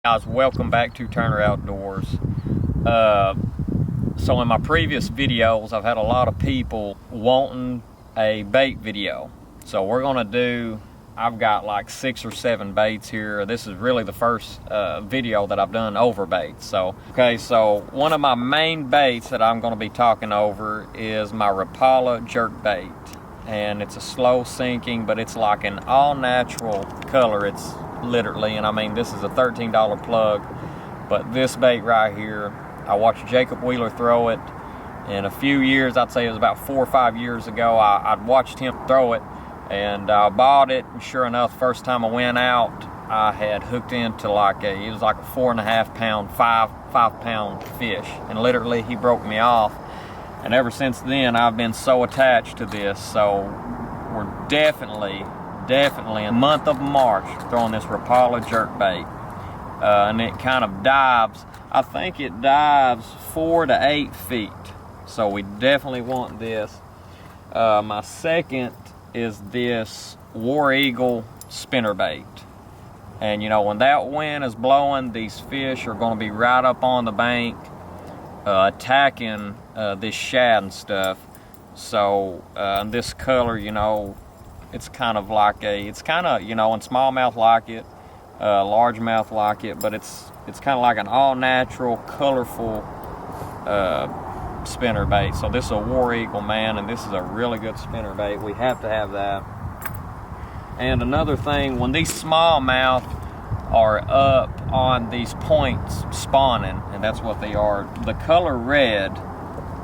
Guys, welcome back to Turner Outdoors. So in my previous videos, I've had a lot of people wanting a bait video. So we're gonna do, I've got like 6 or 7 baits here. This is really the first video that I've done over baits. So one of my main baits that I'm gonna be talking over is my Rapala jerk bait. And it's a slow sinking, but it's like an all natural color. It's literally, and I mean, this is a $13 plug, but this bait right here, I watched Jacob Wheeler throw it in a few years. I'd say it was about 4 or 5 years ago. I'd watched him throw it, and I bought it, and sure enough, first time I went out, I had hooked into it was like a 4.5 pound, 5 pound fish, and literally he broke me off. And ever since then, I've been so attached to this. So we're definitely in the month of March throwing this Rapala jerk bait. And it kind of dives, I think it dives 4 to 8 feet. So we definitely want this. My second is this War Eagle spinner bait. And you know, when that wind is blowing, these fish are gonna be right up on the bank, attacking this shad and stuff. So this color, you know, it's kind of, you know, and smallmouth like it, largemouth like it, but it's kind of like an all-natural, colorful spinner bait. So this is a War Eagle, man, and this is a really good spinner bait. We have to have that. And another thing, when these smallmouth are up on these points spawning, and that's what they are, the color red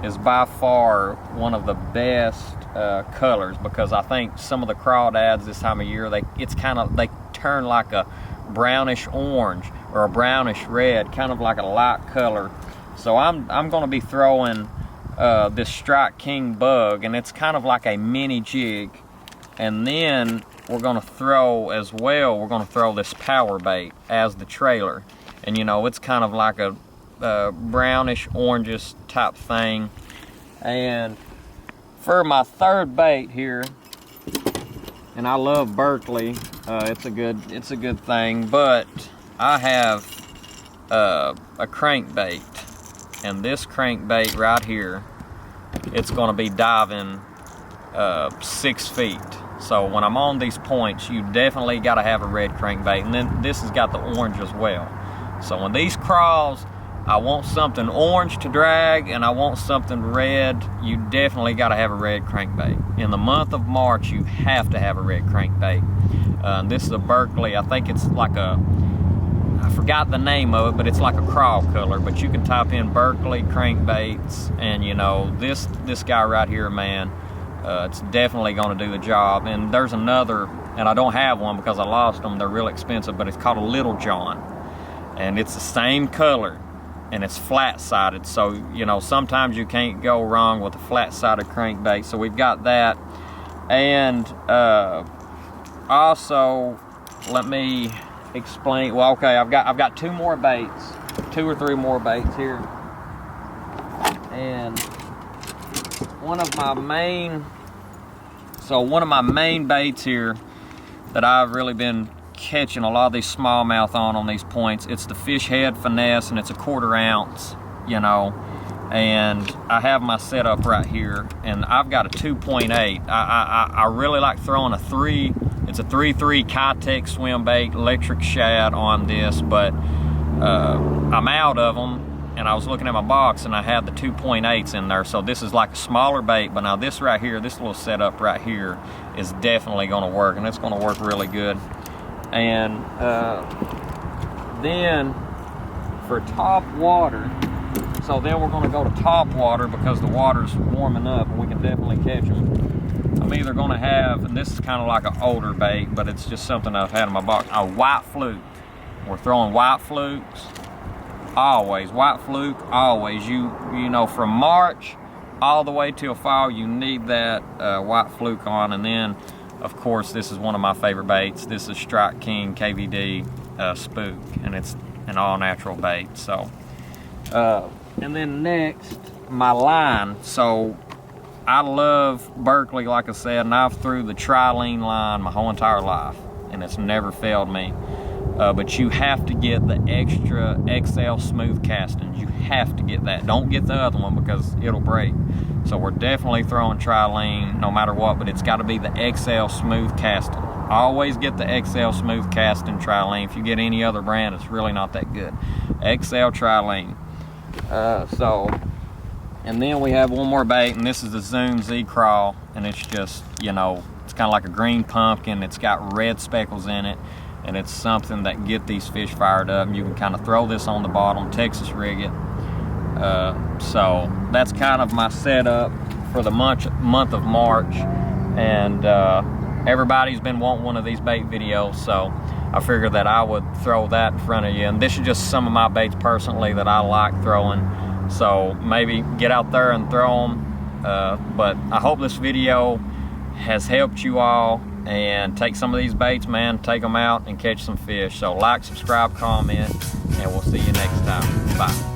is by far one of the best colors, because I think some of the crawdads this time of year, they turn like a brownish orange or a brownish red, kind of like a light color. So I'm going to be throwing this Strike King bug, and it's kind of like a mini jig. And then we're going to throw as well, we're going to throw this power bait as the trailer. And you know, it's kind of like a brownish orangish type thing. And for my third bait here, and I love Berkeley, it's a good thing, but I have a crankbait, and this crankbait right here, it's going to be diving 6 feet. So when I'm on these points, you definitely got to have a red crankbait, and then this has got the orange as well. So when these crawls, I want something orange to drag, and I want something red. You definitely got to have a red crankbait. In the month of March, you have to have a red crankbait. This is a Berkeley. I think it's like I forgot the name of it, but it's like a crawl color. But you can type in Berkeley crankbaits, and you know, this guy right here, man, it's definitely going to do the job. And there's another, and I don't have one because I lost them. They're real expensive, but it's called a Little John, and it's the same color, and it's flat-sided. So you know, sometimes you can't go wrong with a flat-sided crankbait. So we've got that. And also, let me explain. Well, okay, I've got 2 more baits, 2 or 3 more baits here. And one of my main baits here that I've really been catching a lot of these smallmouth on these points, it's the Fish Head Finesse, and it's a 1/4 ounce, you know. And I have my setup right here, and I've got a 2.8. I really like throwing a 3. It's a 3.3 Kitech swim bait, electric shad on this, but I'm out of them. And I was looking at my box, and I had the 2.8s in there. So this is like a smaller bait, but now this right here, this little setup right here is definitely going to work, and it's going to work really good. And then for top water, so then we're going to go to top water because the water's warming up, and we can definitely catch them. I'm either going to have, and this is kind of like an older bait, but it's just something I've had in my box, a white fluke. We're throwing white flukes. Always, white fluke, always. You know, from March all the way till fall, you need that white fluke on. And then, of course, this is one of my favorite baits. This is Strike King KVD Spook, and it's an all-natural bait. So, and then next, my line. So, I love Berkeley, like I said, and I've threw the Trilene line my whole entire life, and it's never failed me. but you have to get the extra XL smooth castings. You have to get that. Don't get the other one because it'll break. So we're definitely throwing trilene no matter what, but it's got to be the XL smooth casting. Always get the XL smooth casting trilene. If you get any other brand, it's really not that good. XL trilene. And then we have one more bait, and this is the Zoom Z Crawl, and it's just, you know, it's kind of like a green pumpkin. It's got red speckles in it, and it's something that get these fish fired up. And you can kind of throw this on the bottom, Texas rig it. So that's kind of my setup for the month of March, and everybody's been wanting one of these bait videos, so I figured that I would throw that in front of you. And this is just some of my baits personally that I like throwing, so maybe get out there and throw them. But I hope this video has helped you all, and take some of these baits, man, take them out and catch some fish. So like, subscribe, comment, and we'll see you next time. Bye.